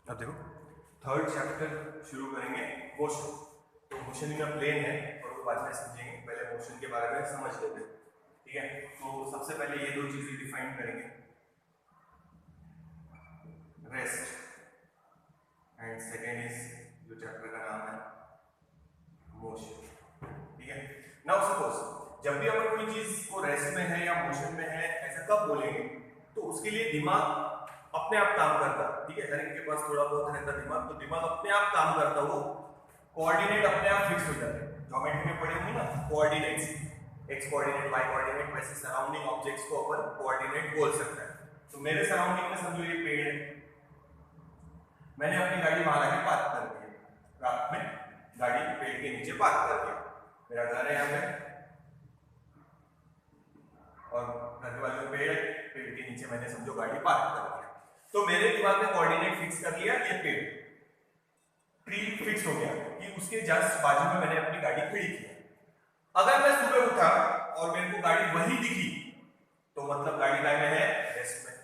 अब देखो third chapter शुरू करेंगे मोशन। तो मोशन का प्लेन है और वो बाद में समझेंगे, पहले मोशन के बारे में समझ लेते हैं। ठीक है, तो सबसे पहले ये दो चीजें डिफाइन करेंगे, रेस्ट एंड सेकेंड इज जो चैप्टर का नाम है मोशन। ठीक है, नाउ सपोज जब भी अपन कोई चीज को रेस्ट में है या मोशन में है ऐसा कब बोलेंगे, तो उसके लिए दिमाग अपने आप काम करता। ठीक है, हर एक के पास थोड़ा बहुत रहता दिमाग, तो दिमाग अपने आप काम करता, वो कोऑर्डिनेट अपने आप फिक्स हो जाते हैं। ज्योमेट्री में पढ़े होंगे ना coordinates, X coordinate Y coordinate, वैसे सराउंडिंग ऑब्जेक्ट्स को अपन कोऑर्डिनेट बोल सकते हैं। तो मेरे सराउंडिंग में समझो ये पेड़ है, मैंने अपनी गाड़ी वहां आके पार्क कर दी, रात में गाड़ी पेड़ के नीचे पार्क कर दिया, मेरा घर है यहाँ पे और घर के बाजू पेड़ के नीचे मैंने समझो गाड़ी पार्क कर दिया। तो मेरे दिमाग में कोऑर्डिनेट फिक्स कर लिया, ये पेड़ ट्री फिक्स हो गया कि उसके जस्ट बाजू में मैंने अपनी गाड़ी खड़ी की। अगर मैं सुबह उठा और मेरे को गाड़ी वही दिखी तो मतलब गाड़ी काय में है, रेस्ट में।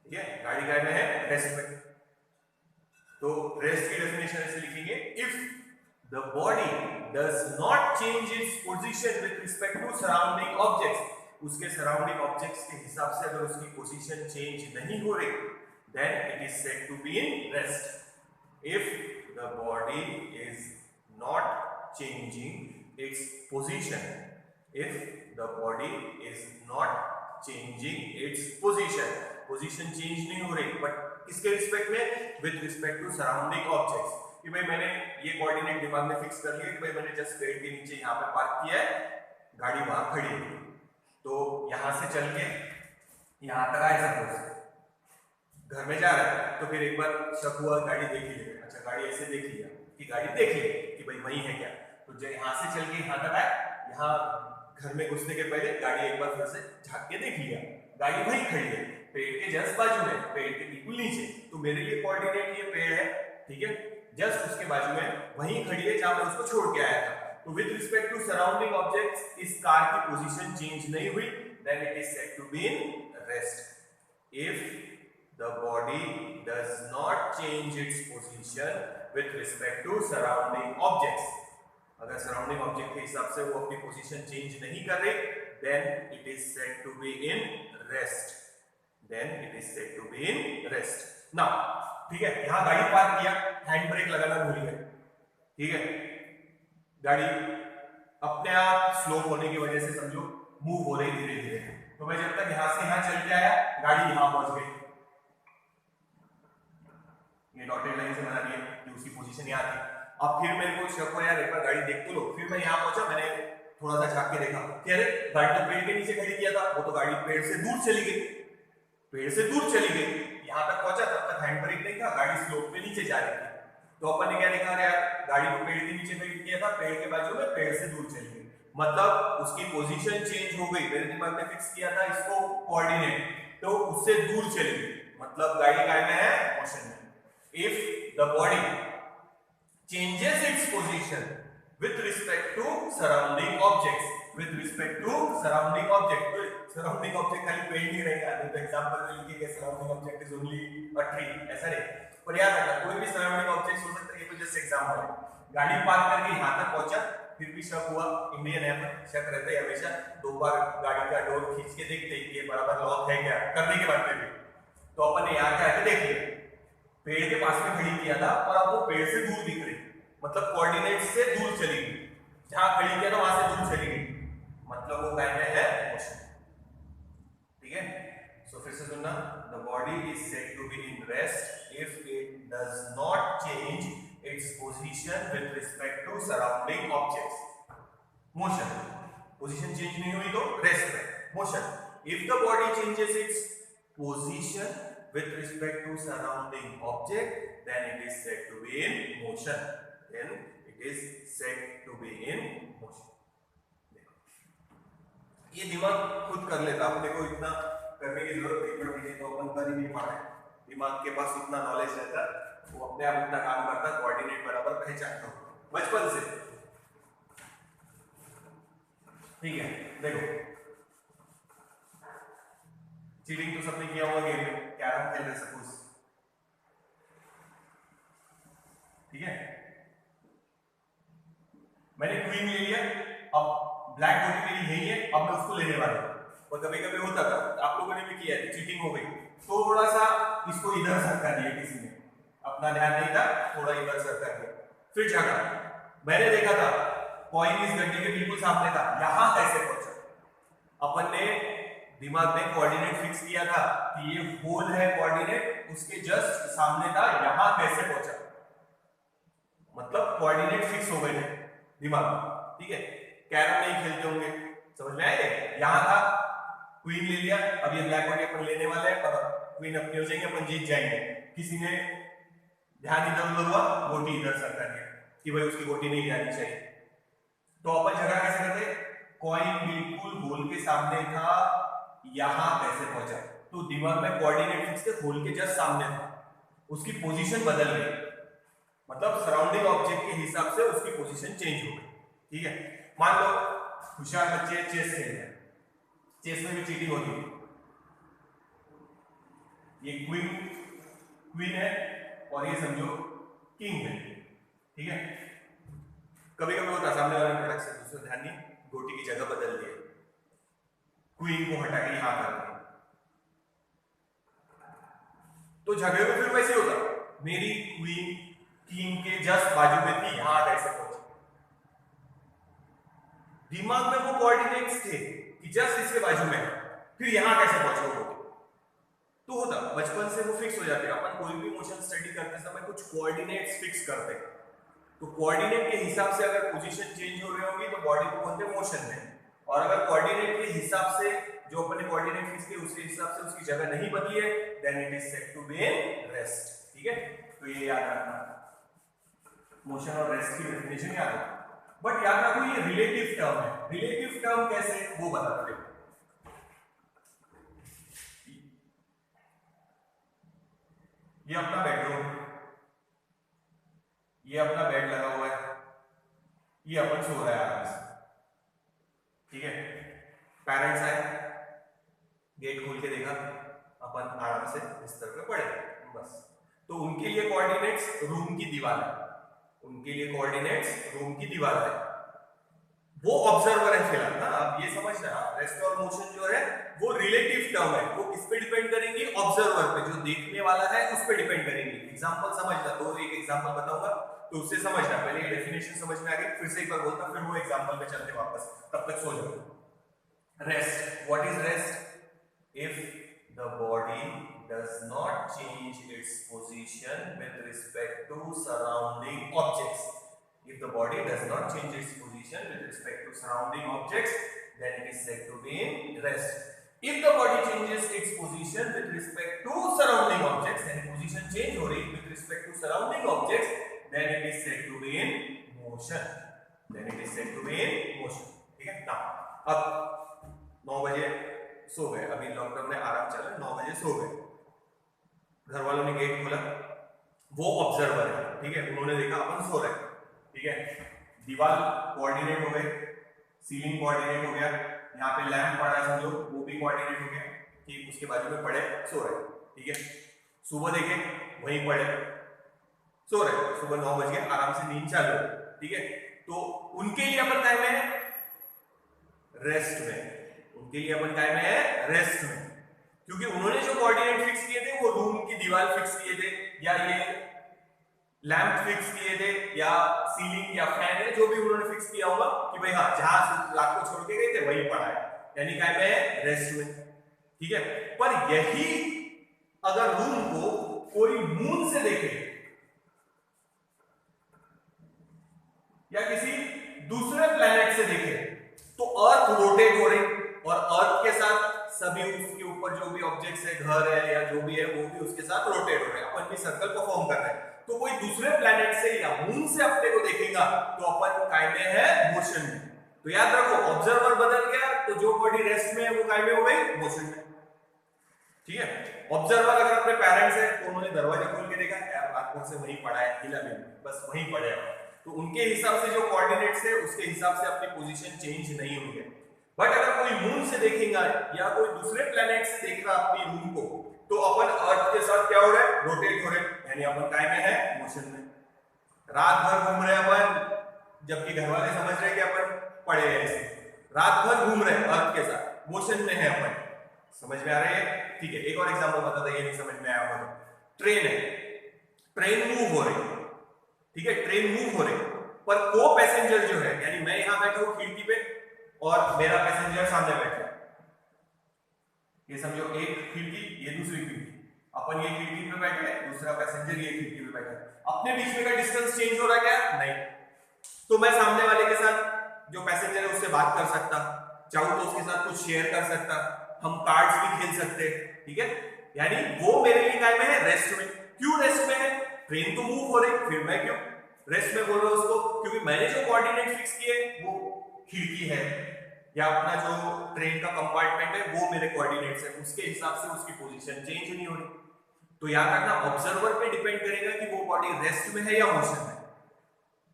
ठीक है, गाड़ी काय में है, रेस्ट में। तो रेस्ट की डेफिनेशन ऐसे लिखेंगे, if the body does not change its position with respect to surrounding objects, उसके सराउंडिंग ऑब्जेक्ट्स के हिसाब से अगर उसकी पोजीशन चेंज नहीं हो रही, then it is said to be in rest. If the body is not changing its position, if the body is not changing its position, position change नहीं हो रही, but किसके रिस्पेक्ट में, with respect to surrounding objects, कि भाई मैंने ये coordinate दिमाग में फिक्स कर लिया कि भाई मैंने जस्ट पेड़ के नीचे यहाँ पे पार्क किया है, गाड़ी वहां खड़ी है, तो यहां से चल के यहां तक आए, सपोज घर में जा रहा है, तो फिर एक बार शक हुआ, गाड़ी देख ली, अच्छा गाड़ी ऐसे देख लिया कि गाड़ी देख ली कि भाई वही है क्या, तो जब यहाँ से चल के यहाँ तक आए, यहाँ घर में घुसने के पहले गाड़ी एक बार फिर से झांक के देख लिया, गाड़ी वही खड़ी है, पेड़ के जस्ट बाजू में, पेड़ के बिल्कुल नीचे, तो मेरे लिए कोऑर्डिनेट ये पेड़ है। ठीक है, जस्ट उसके बाजू में वही खड़ी है जहां मैं उसको छोड़ के आया था। तो with respect to surrounding objects, इस कार की पोजीशन चेंज नहीं हुई, then it is said to be in rest. If the body does not change its position with respect to surrounding objects, अगर surrounding object के हिसाब से वो अपनी पोजीशन चेंज नहीं कर रही, then it is said to be in rest, then it is said to be in rest. now ठीक है, यहां गाड़ी पार्क किया, हैंड ब्रेक लगाना भूल गए, ठीक है, गाड़ी अपने आप स्लो होने की वजह से समझो मूव हो रही धीरे धीरे, तो मैं जब तक यहां से यहां चल के आया, गाड़ी यहां पहुंच गई, ये डॉटेड लाइन से बना दिया कि उसकी पोजीशन यहाँ थी। अब फिर मेरे को शक हो, यार एक बार गाड़ी देख तो लो, फिर मैं यहाँ पहुंचा, मैंने थोड़ा सा झांक के देखा कि अरे गाड़ी तो पेड़ के नीचे खड़ी किया था, वो तो गाड़ी पेड़ से दूर चली गई, पेड़ से दूर चली गई, यहाँ तक पहुंचा, तब तक हैंड ब्रेक नहीं था, गाड़ी स्लोप पे नीचे जा रही थी, तो अपन ने क्या देखा, अरे यार गाड़ी को पेड़ के नीचे खड़ी किया था, पेड़ के बाजू में, पेड़ से दूर चली गई, मतलब उसकी पोजीशन चेंज हो गई, मेरे दिमाग में फिक्स किया था इसको कोऑर्डिनेट, तो उससे दूर चली गई, मतलब गाड़ी काय में है, मोशन में। If the body changes its position with respect to surrounding objects, with respect to surrounding object, तो surrounding object खाली पेड़ नहीं रहेगा, तो एग्जांपल में लिखिए surrounding object is only a tree, ऐसा नहीं, पर याद रखना कोई भी surrounding object हो सकता है, ये तो जस्ट एग्जांपल है। गाड़ी पार्क करके यहाँ तक पहुंचा, फिर भी शक हुआ, इंडियन है पर शक रहता है हमेशा, दो बार गाड़ी का डोर खींच के देखते हैं कि बराबर लॉक है क्या, करने के बाद में भी, तो अपन ने यहाँ क्या देख लिया, पेड़ के पास में खड़ी किया था और अब वो पेड़ से दूर दिख रही, मतलब कोऑर्डिनेट से दूर चली गई, जहां खड़ी किया था वहां से दूर चली गई, मतलब वो काय में है, मोशन। ठीक है, सो फिर से सुनना, the body is said to be in rest if it does not change its position with respect to surrounding objects. Motion, position change नहीं हुई तो रेस्ट में, motion. If the body changes its position with respect to surrounding object, then it is said to be in motion, then it is said to be in motion। ये दिमाग खुद कर लेता, अपने को इतना करने की जरूरत नहीं पड़ती, तो अपन कर ही नहीं पाए, दिमाग के पास उतना नॉलेज रहता, वो अपने आप इतना काम करता, कोऑर्डिनेट बराबर पहचानता बचपन से। ठीक है, देखो चीटिंग तो सबने किया होगा गेम में, कैरम खेल रहे सपोज, मैंने क्वीन ले लिया, अब ब्लैक गोटी मेरी यही है, अब मैं उसको लेने वाला हूं। और कभी कभी होता था, आप लोगों ने भी किया है, चीटिंग हो गई, थोड़ा सा इसको इधर सरका दिया किसी ने, अपना ध्यान नहीं था, थोड़ा इधर सरका दिया, फिर झगड़ा। मैंने देखा था कॉइन इस गड्ढे के बिल्कुल सामने था, यहां कैसे पहुंचा? अपन ने दिमाग में कोऑर्डिनेट फिक्स किया था कि ये होल है, कोऑर्डिनेट उसके जस्ट सामने था, यहां कैसे पहुंचा? मतलब कोऑर्डिनेट फिक्स हो गए थे दिमाग में, ठीक है। कैरम नहीं खेलते होंगे, समझ में आएगा? यहां था, क्वीन ले लिया, अब ये ब्लैक गोटी अपन लेने वाले हैं, और क्वीन अपनी हो जाएंगे, अपन जीत जाएंगे। किसी ने ध्यान इधर उधर हुआ, गोटी इधर सरका दिया कि भाई उसकी गोटी नहीं जानी चाहिए, तो अपन झगड़ा कैसे करते? कॉइन बिल्कुल होल के सामने था, यहां कैसे पहुंचा? तो दिमाग में कोऑर्डिनेट फिक्स थे, होल के जस्ट सामने था, उसकी पोजीशन बदल गई, मतलब सराउंडिंग ऑब्जेक्ट के हिसाब से उसकी पोजीशन चेंज हो गई, ठीक है। मान लो होशियार बच्चे चेस खेल रहे हैं, चेस में भी चीटिंग होती है। ये क्वीन है और ये समझो किंग है, ठीक है। कभी कभी होता है सामने वाले ने से दूसरा ध्यान नहीं, गोटी की जगह बदल दी, क्वीन को हटा के यहां कर दिया, तो झगड़े में फिर वैसे होता, मेरी क्वीन किंग के जस्ट बाजू में थी, यहां कैसे पहुंची? दिमाग में वो कोऑर्डिनेट्स थे कि जस्ट इसके बाजू में, फिर यहां कैसे पहुंचे? तो होता बचपन से वो फिक्स हो जाते हैं। अपन कोई भी मोशन स्टडी करते समय कुछ कोऑर्डिनेट्स फिक्स करते हैं, तो कोऑर्डिनेट के हिसाब से अगर पोजीशन चेंज हो रही होगी तो बॉडी को बोलते हैं मोशन में, और अगर कोऑर्डिनेट के हिसाब से जो अपन ने कोऑर्डिनेट फिक्स किए उसके हिसाब से उसकी जगह नहीं बदली है, then it is said to be in rest, ठीक है। तो ये याद रखना, मोशन और रेस्ट की डेफिनेशन याद रखना। बट याद रखो ये रिलेटिव टर्म है, रिलेटिव टर्म कैसे वो बताते हैं। ये अपना बेडरूम, ये अपना बेड लगा हुआ है, ये अपन सो रहा है आराम से, ठीक है। पेरेंट्स आए, गेट खोल के देखा, अपन आराम से बिस्तर पे पड़े, बस। तो उनके लिए कोऑर्डिनेट्स रूम की दीवार है, उनके लिए कोऑर्डिनेट्स रूम की दीवार है, वो ऑब्जर्वर है फिलहाल ना। अब ये समझना, रेस्ट और मोशन जो है वो रिलेटिव टर्म है, वो किस पे डिपेंड करेंगी? ऑब्जर्वर पे, जो देखने वाला है उस पे डिपेंड करेंगी। एग्जांपल समझना, दो एक एग्जांपल बताऊंगा तो उससे समझना, पहले ये डेफिनेशन समझ में आ गई, फिर से एक बार बोलता, फिर वो एग्जांपल पे चलते वापस, तब तक सो जाओ। Rest, what is rest? If the body does not change its position with respect to surrounding objects, if the body does not change its position with respect to surrounding objects, then it is said to be in rest. If the body changes its position with respect to surrounding objects, then position change हो रही with respect to surrounding objects, then it is said to be in motion. Then it is said to be in motion. ठीक है ना? अब 9 बजे सो गए, अभी lockdown में आराम चल रहा है, 9 बजे सो गए, घर वालों ने गेट खोला, वो ऑब्जर्वर है, ठीक है, उन्होंने देखा अपन सो रहे हैं, ठीक है। दीवार कोऑर्डिनेट हो गए, सीलिंग कोऑर्डिनेट हो गया, यहाँ पे लैंप पड़ा है समझो, वो भी कोऑर्डिनेट हो गया, ठीक, उसके बाजू में पड़े सो रहे, ठीक है। सुबह देखे वहीं पड़े सो रहे, सुबह 9 बज गए, आराम से नींद चालू, ठीक है। तो उनके लिए अपन टाइम में है रेस्ट में, उनके लिए अपन टाइम में है रेस्ट में, क्योंकि उन्होंने जो कोऑर्डिनेट फिक्स किए थे वो रूम की दीवार फिक्स किए थे, या ये लैंप फिक्स किए थे, या सीलिंग या फैन है, जो भी उन्होंने फिक्स किया होगा कि भाई हाँ जहां रात को छोड़ के गए थे वहीं पड़ा है, यानी क्या है रेस्ट में, ठीक है। पर यही अगर रूम को कोई मून से देखे या किसी दूसरे प्लेनेट से देखे, तो अर्थ रोटेट हो रही, और अर्थ के साथ सभी उसके ऊपर जो भी ऑब्जेक्ट्स है, घर है या जो भी है, वो भी उसके साथ रोटेट हो रहे हैं, अपन भी सर्कल परफॉर्म कर रहे हैं। तो कोई दूसरे प्लेनेट से या मून से अपने को देखेगा तो अपन काय में है मोशन में। तो याद रखो, ऑब्जर्वर बदल गया तो जो बॉडी रेस्ट में है वो काय में हो गई मोशन में, ठीक है। ऑब्जर्वर अगर अपने पेरेंट्स है तो उन्होंने दरवाजा खोल के देखा, यार रात को से वहीं पड़ा है, हिला नहीं, बस वहीं पड़े, तो उनके हिसाब से जो कोऑर्डिनेट्स है उसके हिसाब से अपनी पोजीशन चेंज नहीं होंगे। बट अगर कोई मून से देखेगा या कोई दूसरे प्लेनेट से देख रहा अपनी रूम को, तो अपन अर्थ के साथ क्या हो रहा है, रोटेट हो रहे, यानी अपन काय में है मोशन में। रात भर घूम रहे अपन, जबकि घर वाले समझ रहे हैं कि अपन पड़े हैं ऐसे, रात भर घूम रहे हैं अर्थ के साथ, मोशन में है अपन। समझ में आ रहा है? ठीक है, एक और एग्जांपल बता दो, ये नहीं समझ में आया होगा तो। ट्रेन है, ट्रेन मूव हो रही है, ठीक है, ट्रेन मूव हो रही है, पर को पैसेंजर जो है, यानी मैं यहां बैठा हूं खिड़की पे और मेरा पैसेंजर सामने बैठा है, ये समझो एक खिड़की, ये दूसरी खिड़की, अपन ये खिड़की पे बैठे हैं, दूसरा पैसेंजर ये खिड़की पे बैठा है। अपने बीच में का डिस्टेंस चेंज हो रहा है क्या? नहीं। तो मैं सामने वाले के साथ, जो पैसेंजर है उससे बात कर सकता, चाहूं तो उसके साथ कुछ शेयर कर सकता, हम कार्ड्स भी खेल सकते, ठीक है। यानी वो मेरे लिए काय में है? रेस्ट में। क्यों रेस्ट में है? ट्रेन तो मूव हो रही, फिर मैं क्यों रेस्ट में बोल रहा हूं उसको? क्योंकि मैंने जो कोऑर्डिनेट फिक्स किए वो खिड़की है या अपना जो ट्रेन का कंपार्टमेंट है वो मेरे कोऑर्डिनेट्स है, उसके हिसाब से उसकी पोजीशन चेंज नहीं हो रही। तो याद रखना, ऑब्जर्वर पे डिपेंड करेगा कि वो बॉडी रेस्ट में है या मोशन में।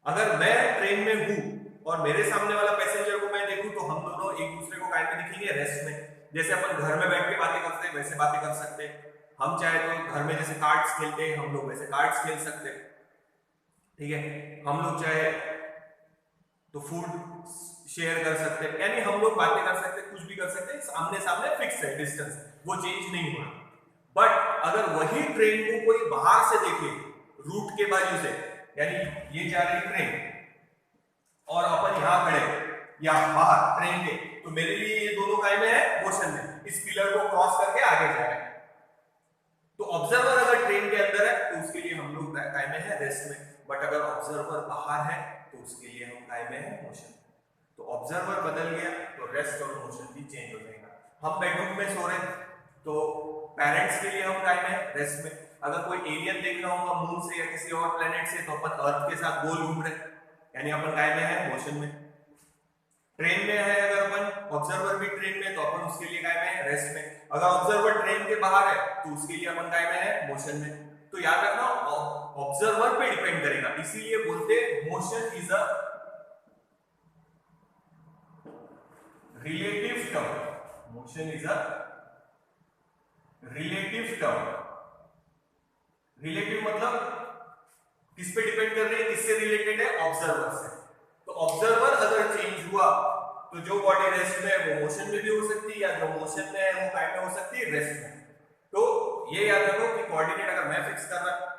अगर मैं ट्रेन में हूं और मेरे सामने वाला पैसेंजर को मैं देखूं तो हम दोनों एक दूसरे को काय में दिखेंगे? रेस्ट में। जैसे अपन घर में बैठ के बातें करते हैं वैसे बातें कर सकते हैं, हम चाहे तो घर में जैसे कार्ड्स खेलते हैं हम लोग वैसे कार्ड्स खेल सकते हैं, ठीक है। हम लोग चाहे तो फूड शेयर कर सकते हैं, यानी हम लोग बातें कर सकते हैं, कुछ भी कर सकते हैं, सामने सामने फिक्स है डिस्टेंस, वो चेंज नहीं हो रहा। बट अगर वही ट्रेन को कोई बाहर से देखे, रूट के बाजू से, यानी ये जा रही ट्रेन और अपन यहां खड़े या बाहर ट्रेन के, तो मेरे लिए ये दोनों काय में है? मोशन में। इस पिलर को क्रॉस करके आगे जा रहे हैं। तो ऑब्जर्वर अगर ट्रेन के अंदर है तो उसके लिए हम लोग काय में है? रेस्ट में। बट अगर ऑब्जर्वर बाहर है तो उसके लिए हम काय में है? मोशन। तो ऑब्जर्वर बदल गया तो रेस्ट और मोशन भी चेंज हो जाएगा। हम बेडरूम में सो रहे हैं तो पेरेंट्स के लिए हम काय में है? रेस्ट में। अगर कोई एलियन देख रहा होगा मून से या किसी और प्लेनेट से तो अपन अर्थ के साथ गोल घूम रहे हैं, यानी अपन काय में है? मोशन में। ट्रेन में है अगर अपन, ऑब्जर्वर भी ट्रेन में, तो अपन उसके लिए काय में है? रेस्ट में। अगर ऑब्जर्वर ट्रेन के बाहर है तो उसके लिए अपन काय में है? मोशन में। तो याद रखना, ऑब्जर्वर पे डिपेंड करेगा, इसीलिए बोलते motion is a relative term. Motion is a relative term. Relative मतलब किस पे डिपेंड कर रही है? किससे रिलेटेड है? ऑब्जर्वर से। तो ऑब्जर्वर अगर चेंज हुआ तो जो बॉडी रेस्ट में है वो मोशन में भी हो सकती है, या जो मोशन में है वो काय में हो सकती है? रेस्ट में। तो ये याद रखो कि कोऑर्डिनेट अगर मैं फिक्स कर रहा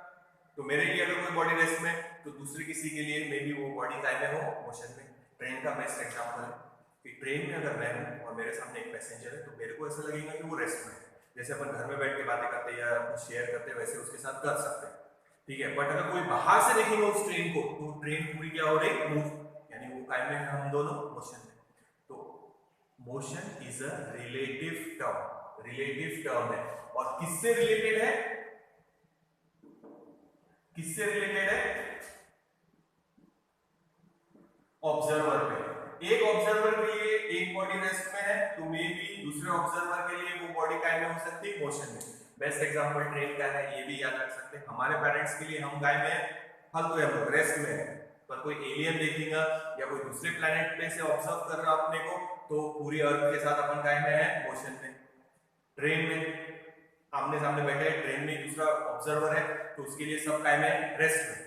तो मेरे लिए अगर कोई बॉडी रेस्ट में तो दूसरे किसी के लिए मे बी वो बॉडी काय में हो? मोशन में। ट्रेन का बेस्ट एग्जांपल है कि ट्रेन में अगर मैं हूं और मेरे सामने एक पैसेंजर है तो मेरे को ऐसा लगेगा कि वो रेस्ट में है। जैसे अपन घर में बैठ के बातें करते हैं या कुछ शेयर करते हैं वैसे उसके साथ कर सकते हैं, ठीक है। बट अगर कोई बाहर से देखेगा उस ट्रेन को तो ट्रेन पूरी क्या हो रही? मूव, यानी वो काय में है? हम दोनों मोशन में। तो motion is a relative term. Relative term है और किससे रिलेटेड है? किससे रिलेटेड है? ऑब्जर्वर पे। एक ऑब्जर्वर के लिए एक बॉडी रेस्ट में है तो मे बी दूसरे ऑब्जर्वर के लिए वो बॉडी काय में हो सकती है? मोशन में। बेस्ट एग्जांपल ट्रेन का है, ये भी याद रख सकते हैं। हमारे पेरेंट्स के लिए हम काय में है? फालतू है, रेस्ट में है। पर कोई एलियन देखेगा या कोई दूसरे प्लेनेट पे से ऑब्जर्व कर रहा अपने को तो पूरी अर्थ के साथ अपन काय में है? मोशन में। ट्रेन में आमने सामने बैठे हैं, ट्रेन में दूसरा ऑब्जर्वर है तो उसके लिए सब काय में है? रेस्ट में।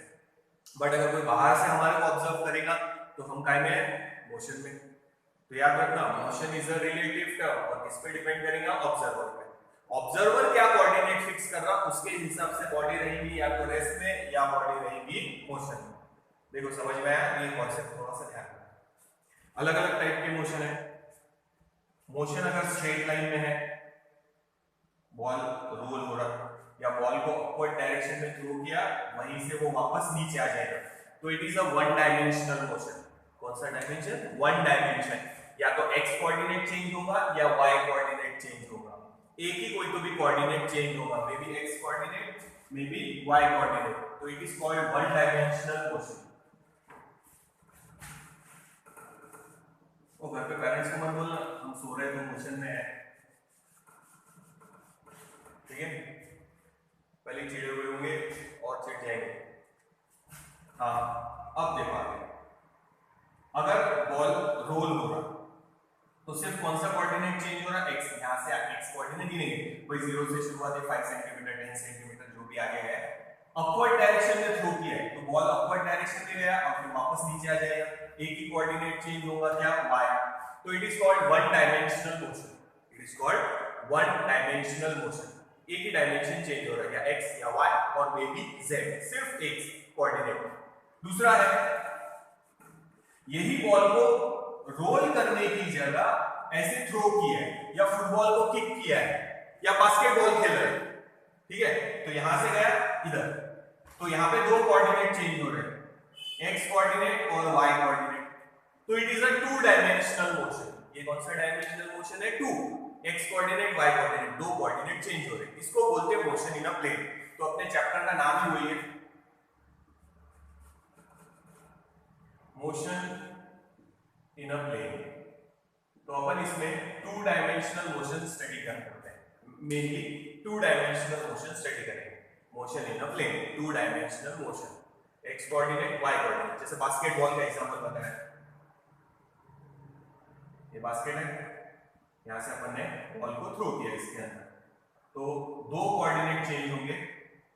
बट अगर कोई बाहर से हमारे को ऑब्जर्व करेगा तो हम काय में है? मोशन में। तो याद रखना, motion is a relative term और किस पे डिपेंड करेगा? ऑब्जर्वर पे। ऑब्जर्वर क्या कोऑर्डिनेट फिक्स कर रहा उसके हिसाब से बॉडी रहेगी या तो रेस्ट में या बॉडी रहेगी मोशन में। देखो समझ में आया? ये कॉन्सेप्ट थोड़ा सा ध्यान रखना। अलग अलग टाइप के मोशन है। मोशन अगर स्ट्रेट लाइन में है, बॉल रोल हो रहा या बॉल को अपवर्ड डायरेक्शन में थ्रो किया वहीं से वो वापस नीचे आ जाएगा तो it is a one dimensional motion. कौन सा डायमेंशन? One dimension. या तो एक्स कोऑर्डिनेट चेंज होगा या वाई कोऑर्डिनेट चेंज होगा, एक ही कोई तो भी कोऑर्डिनेट चेंज होगा, maybe x coordinate maybe y coordinate. तो it is called one dimensional motion. और घर पे पेरेंट्स को मत बोलना हम सो रहे तो मोशन में है, ठीक है। पहले चिड़े हुए होंगे और चिढ़ जाएंगे। हाँ, अब देखो आगे। अगर बॉल रोल हो रहा तो सिर्फ कौन सा कोऑर्डिनेट चेंज हो रहा? एक्स। यहां से एक्स कोऑर्डिनेट ही नहीं है, कोई 0 से शुरुआत है 5 सेंटीमीटर 10 सेंटीमीटर जो भी आगे है अपवर्ड डायरेक्शन में थ्रो किया है तो बॉल अपवर्ड डायरेक्शन में गया और फिर वापस नीचे आ जाएगा, एक ही कोऑर्डिनेट चेंज होगा क्या, y। तो it is called one dimensional motion, it is called one dimensional motion. एक ही डायमेंशन चेंज हो रहा है, या x या y और मे बी z, सिर्फ x कोऑर्डिनेट। दूसरा है यही बॉल को रोल करने की जगह ऐसे थ्रो किया है या फुटबॉल को किक किया है या बास्केटबॉल खेल रहे हैं, ठीक है, तो यहां से गया इधर, तो यहां पे दो कोऑर्डिनेट चेंज हो रहे हैं, x कोऑर्डिनेट और y कोऑर्डिनेट, तो it is a two dimensional motion. ये कौन सा डायमेंशनल मोशन है, two, x coordinate y coordinate, दो कोऑर्डिनेट चेंज हो रहे हैं, इसको बोलते हैं मोशन इन अ प्लेन। तो अपने चैप्टर का नाम ही वही है, मोशन इन अ प्लेन। तो अपन इसमें टू डायमेंशनल मोशन स्टडी करते हैं, mainly two dimensional motion study करेंगे, motion in a plane, two dimensional motion, x coordinate y coordinate. जैसे बास्केटबॉल का एग्जांपल बताया, ये बास्केट है, यहां से अपन ने बॉल को थ्रो किया इसके अंदर, तो दो कोऑर्डिनेट चेंज होंगे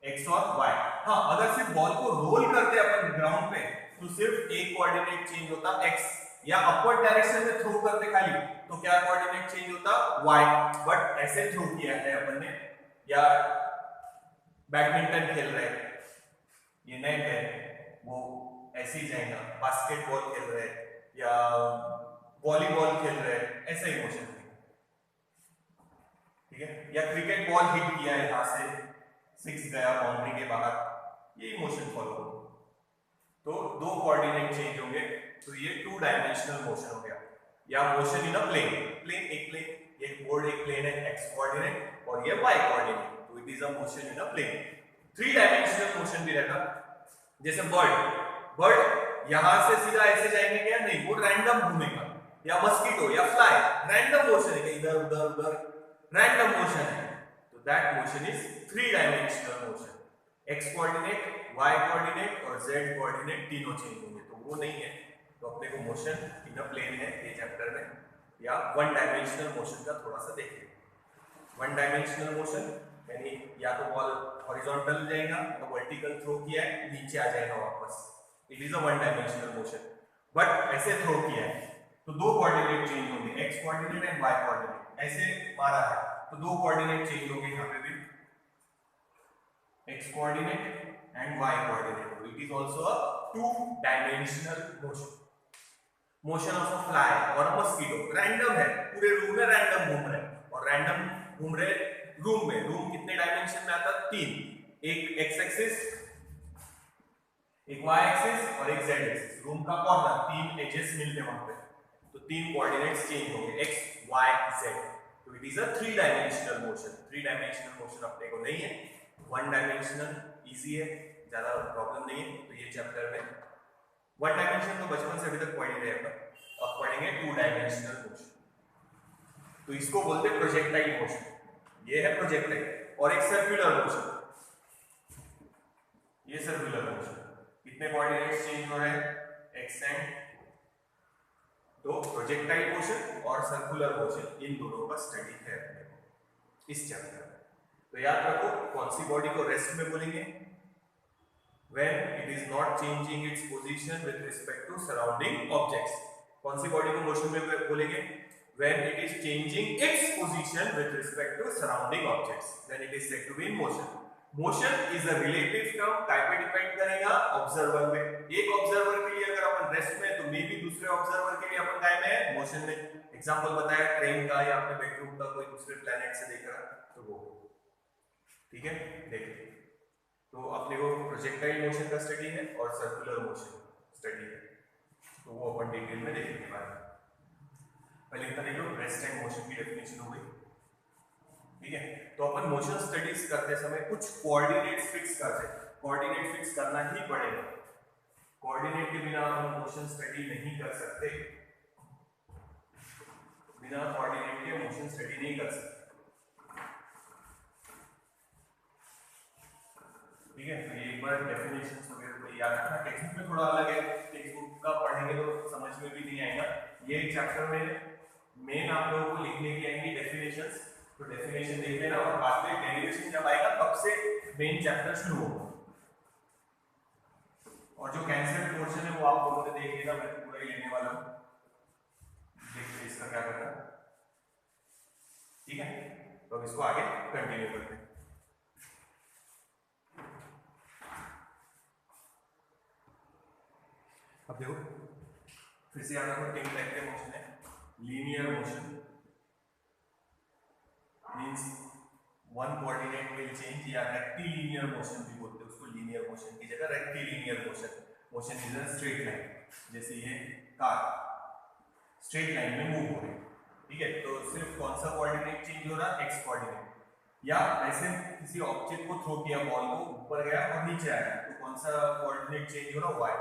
x और y। हाँ, अगर सिर्फ बॉल को रोल करते अपन ग्राउंड पे तो सिर्फ एक कोऑर्डिनेट चेंज होता x, या अपवर्ड डायरेक्शन में थ्रो करते खाली तो क्या कोऑर्डिनेट चेंज होता y। बट ऐसे थ्रो किया है अपन ने, या बैडमिंटन खेल रहे हैं, ये नेट है वो ऐसे ही जाएगा, बास्केटबॉल खेल रहे हैं या वॉलीबॉल खेल रहे हैं, ऐसा ही मोशन है, ठीक है, या क्रिकेट बॉल हिट किया है यहां से, सिक्स गया बाउंड्री के बाहर, यही मोशन फॉलो होगा। तो दो कोऑर्डिनेट चेंज होंगे, तो ये टू डायमेंशनल मोशन हो गया, या motion in a plane. Plane एक प्लेन, ये बोर्ड एक प्लेन है x कोऑर्डिनेट और ये y कोऑर्डिनेट, तो it is a motion in a plane. Three dimensional motion भी रहता, जैसे बर्ड यहां से सीधा ऐसे जाएंगे क्या, नहीं, वो रैंडम घूमेगा, या मस्कीटो या फ्लाई, रैंडम मोशन है, इधर उधर उधर रैंडम मोशन है, तो that motion is three dimensional motion. x coordinate, y coordinate और z कोऑर्डिनेट तीनों चेंज होंगे, तो वो नहीं है, तो अपने को मोशन इन अ प्लेन है ये चैप्टर में, या वन डायमेंशनल मोशन का थोड़ा सा देखिए। वन डायमेंशनल मोशन यानी या तो बॉल हॉरिजॉन्टल जाएगा तो वर्टिकल थ्रो किया है नीचे आ जाएगा वापस, it is a one dimensional motion. But ऐसे थ्रो किया है तो दो कोऑर्डिनेट चेंज होंगे, x coordinate and y coordinate, ऐसे मारा है तो दो कोऑर्डिनेट चेंज होंगे यहां पे भी, x coordinate and y coordinate, तो it is also a two dimensional motion. Motion of a fly और अ मस्कीटो रैंडम है, पूरे रूम में रैंडम घूम रहे हैं, और रैंडम घूम रहे रूम में, रूम कितने डायमेंशन में आता है, तीन, एक x एक्सिस, एक y एक्सिस और एक z एक्सिस, रूम का कॉर्नर, तीन एजेस मिलते वहां पे, तो तीन कोऑर्डिनेट्स चेंज होंगे x y z, तो it is a three dimensional motion. Three dimensional motion अपने को नहीं है, वन डायमेंशनल इजी है, ज्यादा प्रॉब्लम नहीं है। तो ये चैप्टर में वन डायमेंशन तो बचपन से अभी तक पढ़ ही रहे हैं, अब पढ़ेंगे टू डायमेंशनल मोशन, तो इसको बोलते हैं प्रोजेक्टाइल मोशन, ये है प्रोजेक्टाइल। और एक सर्कुलर मोशन, ये सर्कुलर मोशन, कितने कोऑर्डिनेट्स चेंज हो रहे हैं, x एंड, तो प्रोजेक्टाइल मोशन और सर्कुलर मोशन इन दोनों का स्टडी है अपने को इस चैप्टर में। तो याद रखो कौन सी बॉडी को रेस्ट में बोलेंगे, when it is not changing its position with respect to surrounding objects। कौन सी बॉडी को मोशन में बोलेंगे, when it is changing its position with respect to surrounding objects, then it is said to be in motion। Motion is a relative term, काय पे depend करेगा, observer पे। एक observer के लिए अगर अपन रेस्ट में, तो मे भी दूसरे ऑब्जर्वर के लिए अपन काय में है, मोशन में। एग्जांपल बताया ट्रेन का या अपने बेडरूम का, कोई दूसरे प्लेनेट से देख रहा तो वो, ठीक है। देखिए तो अपने को प्रोजेक्टाइल मोशन का स्टडी है और सर्कुलर मोशन स्टडी है, तो वो अपन डिटेल में देखेंगे बाद में। पहले इतना देख लो, रेस्ट एंड मोशन की डेफिनेशन हो गई, ठीक है। तो अपन मोशन स्टडीज करते समय कुछ कोऑर्डिनेट्स फिक्स करते हैं, कोऑर्डिनेट फिक्स करना ही पड़ेगा, कोऑर्डिनेट के बिना हम मोशन स्टडी नहीं कर सकते, बिना कोऑर्डिनेट के मोशन स्टडी नहीं कर सकते, ठीक है। तो ये एक बार डेफिनेशंस वगैरह को याद रखना, टेक्स्ट बुक में थोड़ा अलग है, टेक्स्ट बुक का पढ़ेंगे तो समझ में भी नहीं आएगा। ये चैप्टर में मेन आप लोगों को लिखने की आएंगी डेफिनेशंस, तो डेफिनेशन देख लेना, और बाद में डेरिवेशन जब आएगा तब से मेन चैप्टर शुरू होगा, और जो कैंसल्ड पोर्शन है वो आप लोगों ने देख लिया, मैं पूरा ही लेने वाला हूँ। देखिए इसका क्या करना है, ठीक है। तो अब इसको आगे कंटिन्यू करते हैं। अब देखो फिर से याद रखो, तीन टाइप के मोशन है। Linear motion means one coordinate will change, या रेक्टिलिनियर मोशन भी बोलते हैं उसको, लीनियर मोशन की जगह rectilinear motion. Motion is a straight line, जैसे ये कार स्ट्रेट लाइन में मूव हो रही है, ठीक है। तो सिर्फ कौन सा कोऑर्डिनेट चेंज हो रहा है, एक्स कोऑर्डिनेट। या ऐसे किसी ऑब्जेक्ट को थ्रो किया, बॉल को ऊपर गया और नीचे आया, तो कौन सा कोऑर्डिनेट चेंज हो रहा है, वाई।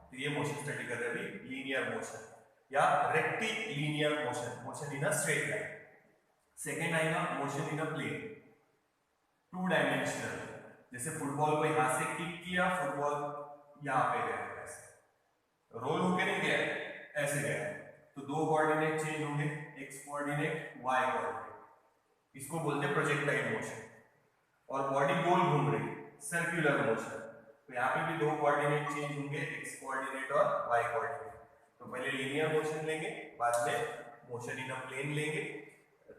तो ये मोशन स्टडी कर रहे हैं अभी, लीनियर मोशन या rectilinear motion, motion in a straight line. Second आएगा motion in a plane, two dimensional. जैसे फुटबॉल को यहां से किक किया, फुटबॉल यहां पे गया, ऐसे रोल होके नहीं गया, ऐसे गया, तो दो कोऑर्डिनेट चेंज होंगे, एक्स कोऑर्डिनेट, वाई कोऑर्डिनेट। इसको बोलते हैं प्रोजेक्टाइल मोशन। और बॉडी गोल घूम रही, सर्कुलर मोशन, तो यहाँ पे भी दो कोऑर्डिनेट चेंज होंगे, एक्स कोऑर्डिनेट और वाई कोऑर्डिनेट। तो पहले लीनियर मोशन लेंगे, बाद में मोशन इन अ प्लेन लेंगे।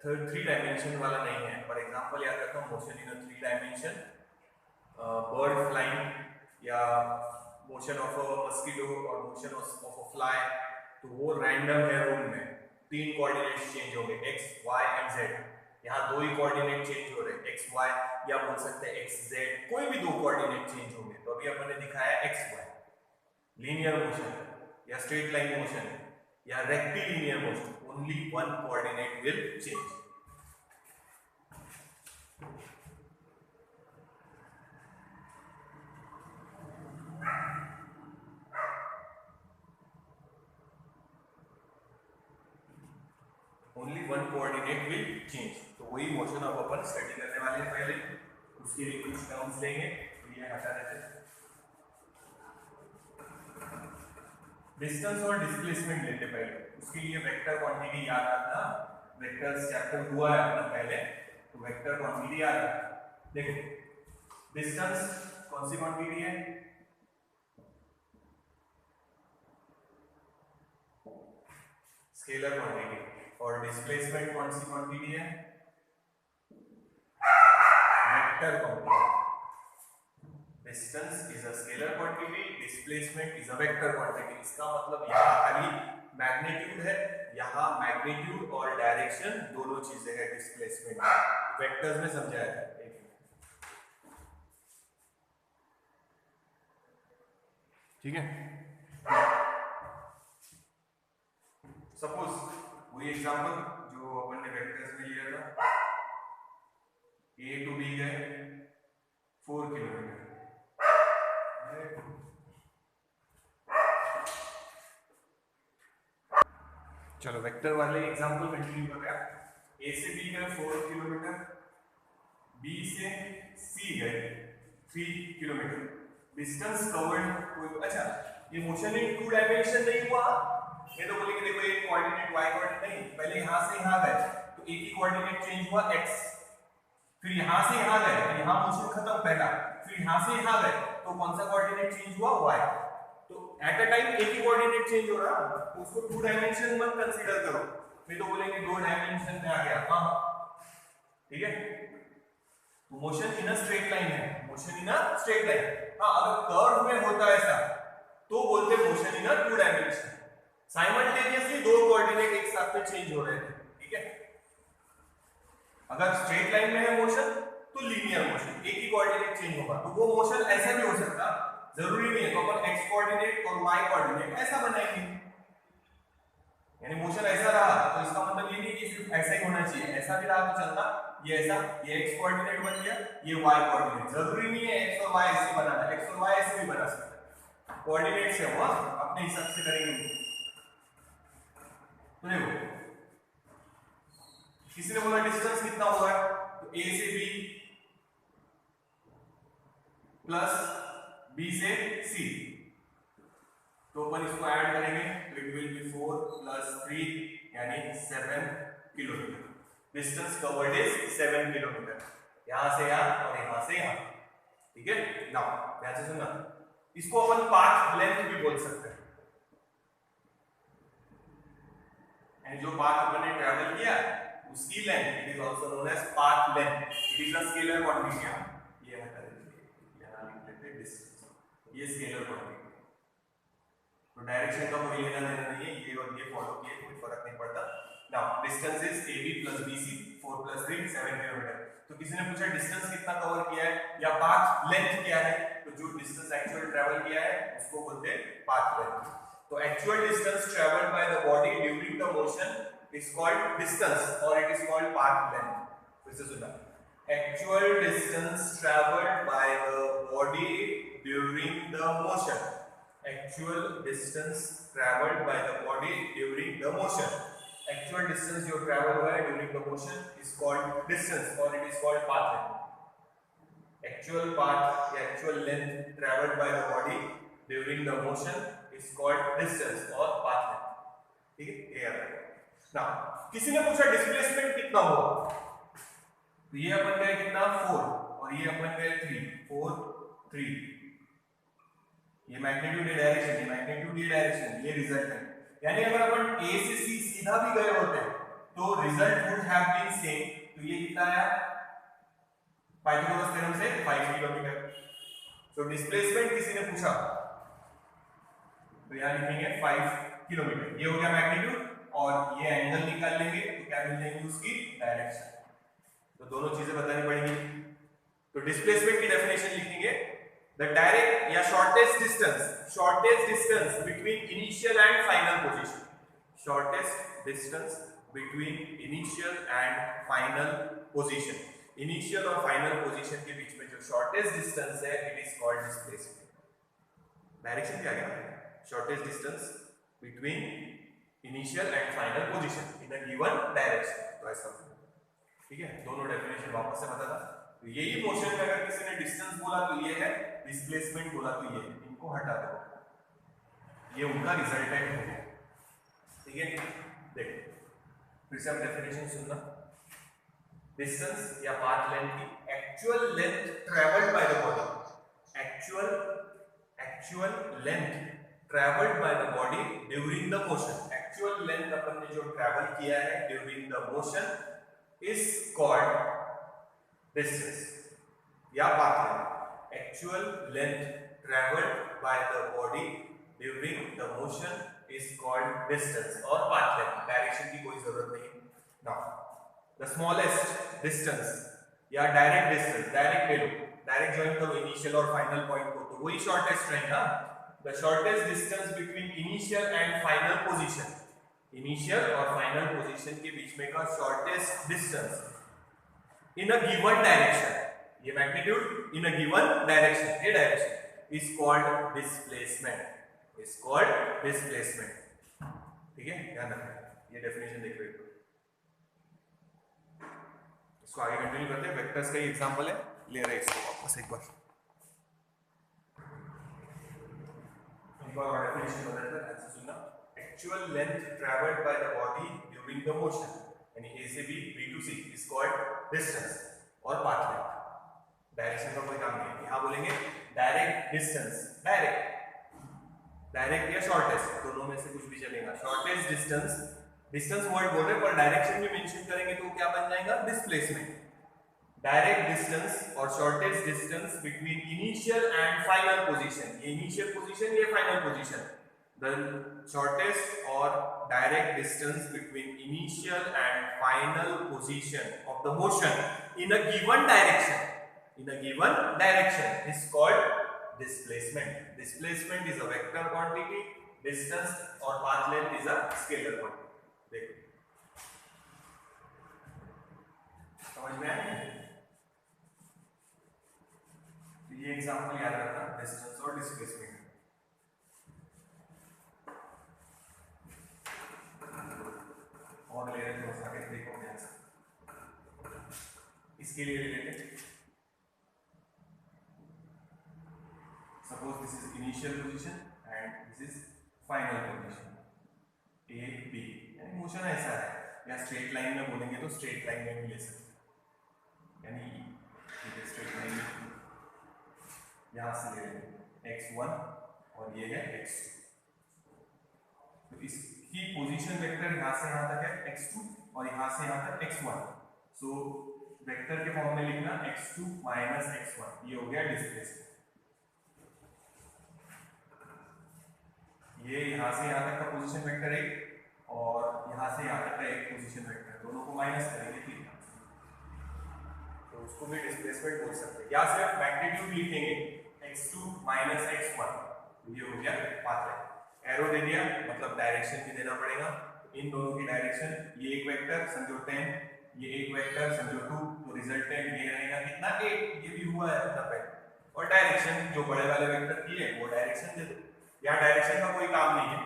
थर्ड थ्री डायमेंशन वाला नहीं है। फॉर एग्जांपल याद रखो, motion in a three dimension, bird flying या मोशन ऑफ अ मस्किटो और मोशन ऑफ अ फ्लाई, तो वो रैंडम है रूम में, तीन कोऑर्डिनेट्स चेंज होंगे, एक्स वाई एंड जेड। यहाँ दो ही कोऑर्डिनेट चेंज हो रहे हैं, एक्स वाई, या बोल सकते हैं एक्स जेड, कोई भी दो कोऑर्डिनेट चेंज होंगे। तो अभी अपन ने दिखाया एक्स वाई, लीनियर मोशन या स्ट्रेट लाइन मोशन या rectilinear motion, only one coordinate will change. Only one coordinate will change. तो वही मोशन अब अपन स्टडी करने वाले हैं। पहले उसके लिए कुछ टर्म्स लेंगे, तो ये हटा देते हैं। डिस्टेंस और डिस्प्लेसमेंट लेते पहले, उसके लिए वेक्टर क्वांटिटी याद रखना। वेक्टर्स चैप्टर हुआ है अपना पहले, तो वेक्टर क्वांटिटी याद रखना। देखो डिस्टेंस कौन सी क्वांटिटी है, स्केलर क्वांटिटी। और डिस्प्लेसमेंट कौन सी क्वांटिटी है, vector quantity. Distance is a scalar quantity, displacement is a vector quantity. इसका मतलब यहाँ खाली मैग्नीट्यूड है, यहाँ मैग्नीट्यूड और डायरेक्शन दोनों चीजें हैं डिस्प्लेसमेंट में। वेक्टर्स में समझाया था, ठीक है। सपोज वही एग्जांपल जो अपन ने वेक्टर्स में लिया था, ए टू बी गए 4 किलोमीटर, चलो वेक्टर वाले एग्जांपल कंटिन्यू कर रहे हैं। ए से बी गए 4 किलोमीटर, बी से सी गए 3 किलोमीटर। डिस्टेंस कवर्ड, अच्छा ये मोशन इन टू डायमेंशन नहीं हुआ, ये तो बोलेंगे देखो एक कोऑर्डिनेट वाई कोऑर्डिनेट नहीं, पहले यहां से यहां गए तो एक ही कोऑर्डिनेट चेंज हुआ एक्स, फिर यहां से यहां गए तो यहां मोशन खत्म पहला, फिर यहां से यहां गए तो कौन सा कोऑर्डिनेट चेंज हुआ, वाई। तो एट अ टाइम एक ही कोऑर्डिनेट चेंज हो रहा, तो उसको टू डायमेंशन मत कंसीडर करो, नहीं तो बोलेंगे दो डायमेंशन में आ गया। हाँ ठीक है, तो motion in a straight line है, motion in a straight line. हाँ अगर कर्व में होता है ऐसा तो बोलते motion in a two dimension. Simultaneously दो कोऑर्डिनेट एक साथ में चेंज हो रहे थे, ठीक है। अगर स्ट्रेट लाइन में है मोशन तो लीनियर मोशन, एक ही कोऑर्डिनेट चेंज होगा, तो वो मोशन ऐसा भी हो सकता, जरूरी नहीं है तो अपन एक्स कोऑर्डिनेट और वाई कोऑर्डिनेट ऐसा बनाएंगे, यानी मोशन ऐसा रहा तो इसका मतलब ये नहीं कि सिर्फ ऐसा ही होना चाहिए, ऐसा भी रहा तो चलता, ये ऐसा, ये एक्स कोऑर्डिनेट बन गया, ये वाई कोऑर्डिनेट, जरूरी नहीं है एक्स और वाई ऐसे बनाना, एक्स और वाई ऐसे भी बना सकते हैं, कोऑर्डिनेट से हुआ अपने हिसाब से करेंगे। तो देखो किसी ने बोला डिस्टेंस कितना होगा, तो ए से बी प्लस बी से सी, तो अपन इसको ऐड करेंगे तो इट विल बी 4 प्लस 3 यानी 7 kilometre. Distance covered is 7 kilometre, यहां से यहां और यहां से यहां, ठीक है। नाउ ध्यान से सुनना, इसको अपन पाथ लेंथ भी बोल सकते हैं। एंड जो पाथ अपन ने ट्रैवल किया उसकी length it is also known as path length. It is a scalar quantity. ये हटा देंगे, यहां लिख लेते हैं डिस्टेंस, ये स्केलर क्वांटिटी। तो डायरेक्शन का कोई लेना देना नहीं है, ये और ये फॉलो किए कोई फर्क नहीं पड़ता। Now distance is AB plus BC 4 plus 3 7 kilometre. तो किसी ने पूछा डिस्टेंस कितना कवर किया है या पाथ लेंथ क्या है, तो जो डिस्टेंस एक्चुअल ट्रैवल किया है उसको बोलते हैं पाथ लेंथ। तो actual distance travelled by the body during the motion is called distance or it is called path length। फिर से सुनना, actual distance traveled by the body during the motion, actual distance traveled by the body during the motion, actual distance जो travel हुआ है during the motion is called distance or it is called path length। actual path या actual length traveled by the body during the motion is called distance or path length। ठीक है, ये याद रखो। ना किसी ने पूछा डिस्प्लेसमेंट कितना हुआ, तो ये अपन गए कितना 4 और ये अपन गए 3 4 3, ये मैग्नीट्यूड ये डायरेक्शन, ये मैग्नीट्यूड ये डायरेक्शन, ये रिजल्ट है। यानी अगर अपन A से C सीधा भी गए होते तो result would have been same. तो ये कितना आया पाइथागोरस थ्योरम से 5 किलोमीटर। तो डिस्प्लेसमेंट किसी ने पूछा तो यहां लिखेंगे 5 किलोमीटर। ये हो गया मैग्नीट्यूड और ये एंगल निकाल लेंगे तो क्या मिल जाएगी उसकी डायरेक्शन। तो दोनों चीजें बतानी पड़ेंगी। तो डिस्प्लेसमेंट की डेफिनेशन लिखेंगे, द डायरेक्ट या shortest distance between initial and final position, shortest distance between initial and final position. Initial और फाइनल पोजीशन के बीच में जो शॉर्टेस्ट डिस्टेंस है it is called displacement. Direction क्या गया, shortest distance between initial and final position in a given direction. तो ऐसा, ठीक है, दोनों डेफिनेशन वापस से बता था। तो यही मोशन में अगर किसी ने डिस्टेंस बोला तो ये है, डिस्प्लेसमेंट बोला तो ये है, इनको हटा दो, ये उनका रिजल्टेंट हो गया। ठीक है, देखो फिर से आप डेफिनेशन सुनना। डिस्टेंस या पाथ लेंथ की actual length travelled by the body, actual length travelled by the body during the motion. Actual length अपन ने जो ट्रैवल किया है during the motion is called distance या path length. Actual length travelled by the body during the motion is called distance और path length. Direction की कोई जरूरत नहीं। नाउ द स्मॉलेस्ट डिस्टेंस या डायरेक्ट डिस्टेंस, डायरेक्ट ले लो, डायरेक्ट ज्वाइन करो इनिशियल और फाइनल पॉइंट को, तो वही शॉर्टेस्ट रहेगा। The shortest distance between initial and final position, initial और फाइनल पोजीशन के बीच में का shortest distance in a given direction, ये magnitude in a given direction, ये direction is called displacement, is called displacement. ठीक है, ध्यान रखना, ये डेफिनेशन देख रहे हो। इसको आगे कंटिन्यू करते हैं। वेक्टर्स का ही एग्जांपल है, ले रहे हैं इसको वापस एक बार। डेफिनेशन बताता है, ऐसे सुनना। Actual length travelled by the body during the motion, यानी A से B, B to C is called distance और पाथ लेंथ। डायरेक्शन का कोई काम नहीं है। यहां बोलेंगे डायरेक्ट डिस्टेंस, डायरेक्ट या शॉर्टेस्ट, दोनों में से कुछ भी चलेगा। शॉर्टेस्ट डिस्टेंस वर्ड बोल रहे पर डायरेक्शन भी मेंशन करेंगे तो क्या बन जाएगा, डिस्प्लेसमेंट। डायरेक्ट डिस्टेंस और shortest distance between initial and final position, ये इनिशियल पोजीशन, ये फाइनल पोजीशन। द शॉर्टेस्ट और direct distance between initial and final position of the motion in a given direction is called displacement. Displacement is a vector quantity, distance और path length is a scalar quantity. देखो समझ में आया? ये example याद रखना, distance और displacement. और ले रहे थोड़ा सा आगे देखो ध्यान से, इसके लिए ले लेते हैं। Suppose this is initial position and this is final position, A B, यानी मोशन ऐसा है, या स्ट्रेट लाइन में बोलेंगे तो स्ट्रेट लाइन में भी ले सकते हैं, यानी स्ट्रेट लाइन में यहां से ले लेंगे x1 और ये है x2, तो इसकी पोजीशन वेक्टर यहां से यहां तक है x2 और यहां से यहां तक x1, सो वेक्टर के फॉर्म में लिखना x2 माइनस x1, ये हो गया डिस्प्लेसमेंट। ये यहां से यहां तक का पोजीशन वेक्टर है और यहां से यहां तक का एक पोजीशन वेक्टर, दोनों को माइनस करेंगे ठीक है, तो उसको भी डिस्प्लेसमेंट बोल सकते हैं। या सिर्फ मैग्नीट्यूड लिखेंगे x2 माइनस x1, ये हो गया पाथ वेक्टर। एरो दे दिया मतलब डायरेक्शन भी देना पड़ेगा, इन दोनों की डायरेक्शन, ये एक वेक्टर समझो 10, ये एक वेक्टर समझो 2, तो रिजल्टेंट ये रहेगा कितना 8, ये भी हुआ है अपना पहले, और डायरेक्शन जो बड़े वाले वेक्टर की है वो डायरेक्शन दे दो, यहाँ डायरेक्शन का कोई काम नहीं है,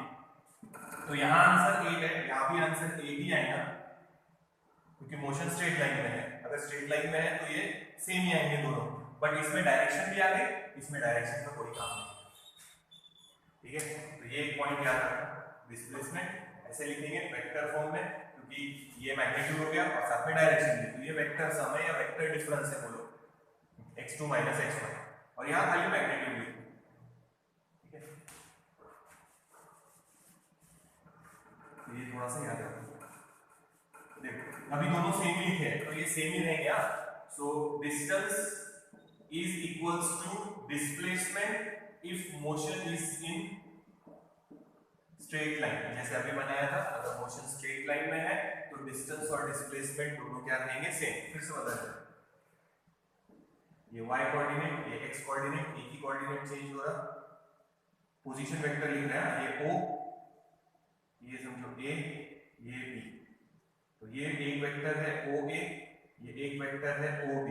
तो यहाँ आंसर 8 है, यहाँ भी आंसर 8 ही आएगा क्योंकि मोशन स्ट्रेट लाइन में है। अगर स्ट्रेट लाइन में है तो ये सेम ही आएंगे दोनों, बट इसमें डायरेक्शन भी आ गई, इसमें डायरेक्शन का कोई काम नहीं, ठीक है। तो ये एक पॉइंट याद रखना, डिस्प्लेसमेंट ऐसे लिखेंगे वेक्टर फॉर्म में क्योंकि ये मैग्नीट्यूड हो गया और साथ में डायरेक्शन भी, तो ये वेक्टर सम है या वेक्टर डिफरेंस है बोलो, x2 माइनस x1, और यहाँ खाली मैग्नीट्यूड लिखो, ठीक है। तो ये थोड़ा सा याद रखो, देखो अभी दोनों सेम ही लिखे हैं तो ये सेम ही रहेंगे, so distance is equals to displacement if motion is in straight line, जैसे अभी बनाया था, अगर मोशन स्ट्रेट लाइन में है तो डिस्टेंस और डिस्प्लेसमेंट दोनों क्या रहेंगे सेम। फिर से बता दें, ये y कोऑर्डिनेट, ये x कोऑर्डिनेट, एक ही कोऑर्डिनेट चेंज हो रहा, पोजीशन वेक्टर लिख रहे हैं, ये o, ये समझो a, ये b, तो ये एक वेक्टर है OA, ये एक वेक्टर है OB,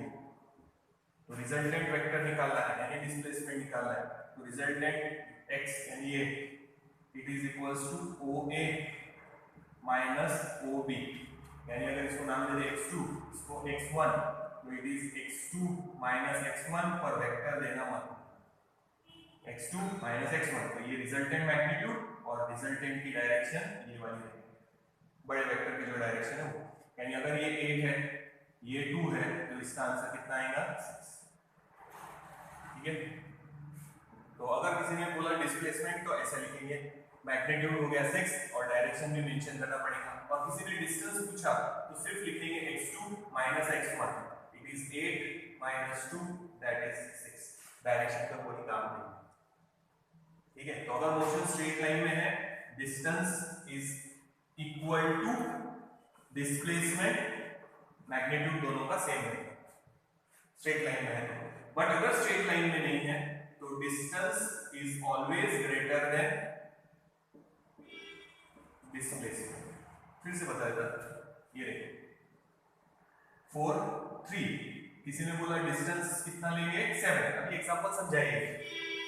तो रिजल्टेंट वेक्टर निकालना है यानी डिस्प्लेसमेंट निकालना है, तो रिजल्टेंट x यानी ये it is equals to OA minus OB, यानी अगर इसको नाम दे दे x2, इसको x1, तो it is x2 minus x1 पर वेक्टर देना मत, x2 माइनस x1, तो ये रिजल्टेंट मैग्नीट्यूड और रिजल्टेंट की डायरेक्शन ये वाली है, बड़े वेक्टर की जो डायरेक्शन है वो, यानी अगर ये 8 है ये 2 है तो इसका आंसर कितना आएगा 6, ठीक है। तो अगर किसी ने बोला डिस्प्लेसमेंट तो ऐसा लिखेंगे, मैग्नीट्यूड हो गया 6 और डायरेक्शन भी मेंशन करना पड़ेगा, और किसी ने डिस्टेंस पूछा तो सिर्फ लिखेंगे x2 minus x1, it is 8 minus 2 that is 6, direction का कोई काम नहीं, ठीक है। तो अगर मोशन स्ट्रेट लाइन में है distance is equal to displacement, magnitude दोनों का सेम रहेगा स्ट्रेट लाइन में है तो, बट अगर स्ट्रेट लाइन में नहीं है तो distance is always greater than displacement. फिर से बता देता, ये देखिए 4 3, किसी ने बोला डिस्टेंस कितना लेंगे 7, अभी एग्जांपल समझाइए,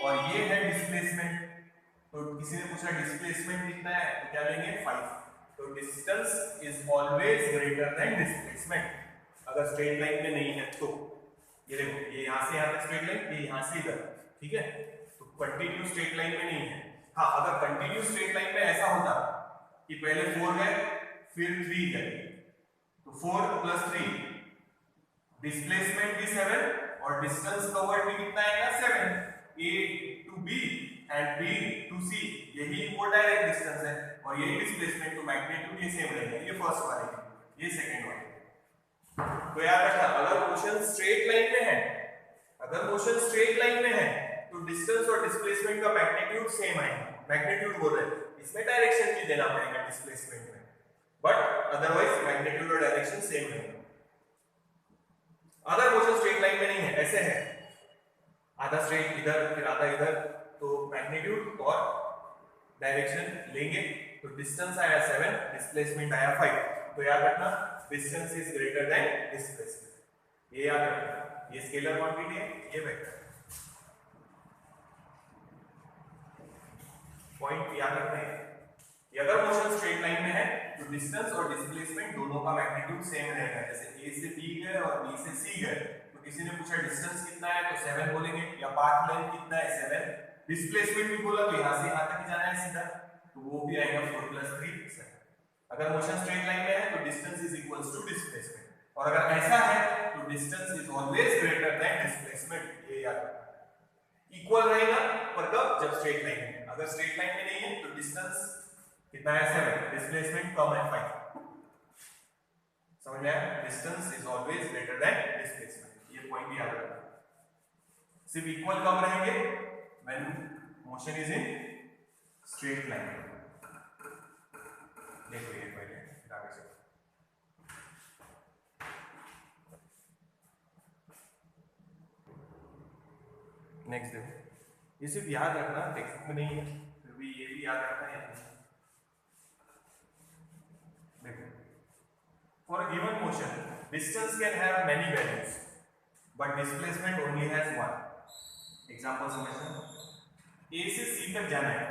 और ये है डिस्प्लेसमेंट, तो किसी ने पूछा डिस्प्लेसमेंट कितना है तो क्या लेंगे 5, तो distance is always greater than displacement अगर स्ट्रेट लाइन में नहीं है तो। ये देखो ये यहां से यहां तक स्ट्रेट लाइन, ये यहां से इधर, ठीक है, तो कंटिन्यू स्ट्रेट लाइन में नहीं है। हाँ अगर कंटिन्यू स्ट्रेट लाइन में ऐसा होता कि पहले 4 गए फिर 3 गए, तो 4 प्लस 3, डिस्प्लेसमेंट भी 7 और डिस्टेंस कवर्ड भी कितना आएगा 7, A to B and B to C, यही वो डायरेक्ट डिस्टेंस है और यही डिस्प्लेसमेंट, तो मैग्नीट्यूड ये सेम रहेगा, ये फर्स्ट वाले, ये सेकंड वाले। तो याद रखना अगर मोशन स्ट्रेट लाइन में है, अगर मोशन स्ट्रेट लाइन में है तो डिस्टेंस और डिस्प्लेसमेंट का मैग्नीट्यूड सेम आएगा, मैग्नीट्यूड बोल रहे हैं, इसमें डायरेक्शन भी देना पड़ेगा डिस्प्लेसमेंट में, बट अदरवाइज मैग्नीट्यूड और डायरेक्शन सेम रहेगा। अगर मोशन स्ट्रेट लाइन में नहीं है, ऐसे है आधा स्ट्रेट इधर फिर आधा इधर, तो मैग्नीट्यूड और डायरेक्शन लेंगे, तो डिस्टेंस आया 7, डिस्प्लेसमेंट आया 5, तो याद रखना distance is greater than displacement, ये याद रखना, ये स्केलर क्वांटिटी है, ये वेक्टर, पॉइंट याद रखना है। अगर मोशन स्ट्रेट लाइन में है तो डिस्टेंस और डिस्प्लेसमेंट दोनों का मैग्नीट्यूड सेम रहेगा, जैसे A से B गए और B से C गए, तो किसी ने पूछा डिस्टेंस कितना है तो 7 बोलेंगे, या पाथ लेंथ कितना है 7, डिस्प्लेसमेंट भी बोला तो यहां से यहां तक ही जाना है सीधा, तो वो भी आएगा 4 + 3 7। अगर मोशन स्ट्रेट लाइन में है तो distance is equals to displacement, और अगर ऐसा है तो distance is always greater than displacement, ये याद रखना, इक्वल रहेगा पर कब, जब स्ट्रेट लाइन में। अगर स्ट्रेट लाइन में नहीं है तो डिस्टेंस कितना है 7, डिस्प्लेसमेंट कम है 5। समझ में आया? Distance is always greater than displacement, ये पॉइंट याद रखना। सिर्फ इक्वल कब रहेंगे when motion is in straight line. देखो ये पहले आगे से नेक्स्ट देखो, ये सिर्फ याद रखना, टेक्स्ट में नहीं है, फिर भी ये भी याद रखना है। देखो, for a given motion distance can have many values but displacement only has one. Example समझना, ए से सी तक जाना है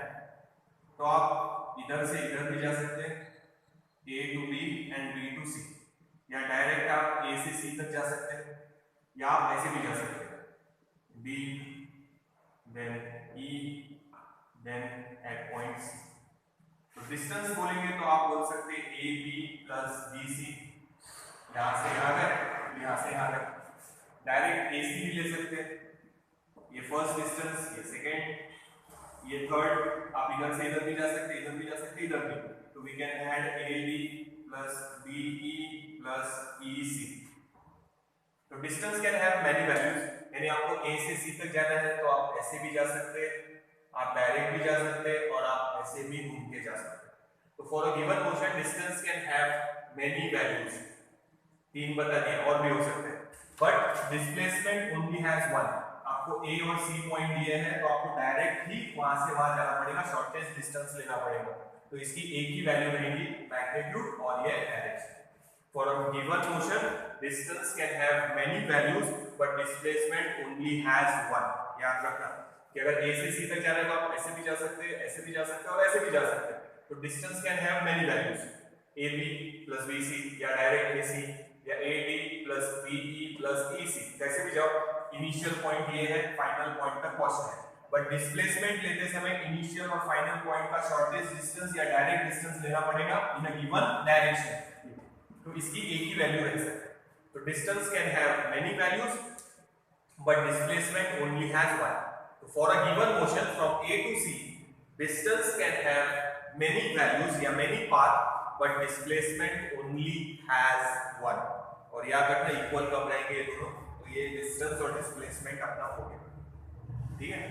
तो आप इधर से इधर भी जा सकते हैं, A to B and B to C, या डायरेक्ट आप ए से सी तक जा सकते हैं, या आप ऐसे भी जा सकते हैं, B then E then at point C। तो डिस्टेंस बोलेंगे तो आप बोल सकते हैं A B plus B C, यहाँ से यहाँ तक, यहाँ से यहाँ तक। डायरेक्ट ए सी भी ले सकते हैं, ये फर्स्ट डिस्टेंस, ये सेकेंड, ये थर्ड। आप इधर से इधर भी जा सकते, इधर भी जा सकते, इधर भी। तो we can add A B plus B E plus E C. तो distance can have many values, यानी आपको ए से सी तक जाना है तो आप ऐसे भी जा सकते हैं, आप डायरेक्ट भी जा सकते हैं, और आप ऐसे भी घूम के जा सकते हैं। तो for a given motion distance can have many values, 3 बता दिए, और भी हो सकते हैं, but displacement only has one. आपको ए और सी पॉइंट दिए हैं तो आपको डायरेक्ट ही वहां से वहां जाना पड़ेगा, शॉर्टेस्ट डिस्टेंस लेना पड़ेगा। तो इसकी एक ही वैल्यू रहेगी, मैग्नीट्यूड और ये direction. For a given motion, distance can have many values, but displacement only has one। याद रखना कि अगर A से C तक जाना है तो आप ऐसे भी जा सकते हैं, ऐसे भी जा सकते हैं, और ऐसे भी जा सकते हैं। तो distance can have many values, AB plus BC, या डायरेक्ट AC, या AD plus BE plus EC, कैसे भी जाओ। इनिशियल पॉइंट ये है, फाइनल पॉइंट तक पहुंचना है, बट डिस्प्लेसमेंट लेते समय इनिशियल और फाइनल पॉइंट का शॉर्टेस्ट डिस्टेंस या डायरेक्ट डिस्टेंस लेना पड़ेगा इन अ गिवन डायरेक्शन। तो इसकी एक ही वैल्यू रह सकती है। तो distance can have many values but displacement only has one. तो for a given motion from A to C distance can have many values या many path but displacement only has one. और याद रखना equal कब रहेंगे ये दोनों, तो ये डिस्टेंस और डिस्प्लेसमेंट अपना हो गया, ठीक है।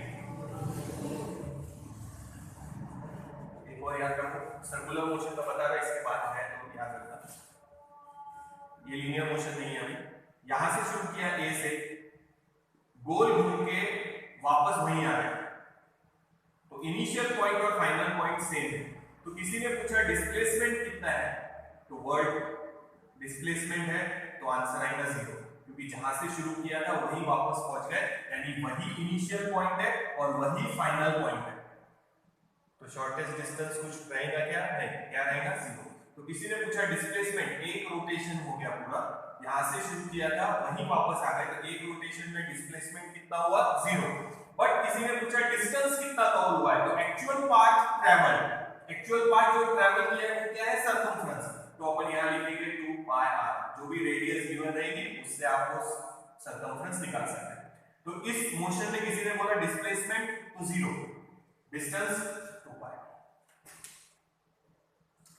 एक और याद रखो, सर्कुलर मोशन तो बता रहा है, इसके बाद है तो याद रखना ये लीनियर मोशन नहीं है। अभी यहां से शुरू किया ए से, गोल घूम के वापस वहीं आ गया, तो इनिशियल पॉइंट और फाइनल पॉइंट सेम है। तो किसी ने पूछा डिस्प्लेसमेंट कितना है, तो वर्ड डिस्प्लेसमेंट है, तो आंसर आएगा 0, क्योंकि जहां से शुरू किया था वहीं वापस पहुंच गए, यानी वही इनिशियल पॉइंट है और वही फाइनल पॉइंट है। तो शॉर्टेस्ट डिस्टेंस कुछ रहेगा क्या, नहीं, क्या रहेगा 0। तो किसी ने पूछा डिस्प्लेसमेंट, एक रोटेशन हो गया पूरा, यहां से शुरू किया था वहीं वापस आ गए, तो एक रोटेशन में डिस्प्लेसमेंट कितना हुआ 0। बट किसी ने पूछा डिस्टेंस कितना कवर हुआ है, तो actual part travel, actual part जो ट्रैवल किया है वो क्या है, सर्कमफ्रेंस। तो अपन यहां लिखेंगे 2 पाई r, जो भी रेडियस गिवन रहेगी उससे आप वो सर्कमफ्रेंस निकाल सकते हैं। तो इस मोशन में किसी ने बोला डिस्प्लेसमेंट तो 0, डिस्टेंस 2 पाई।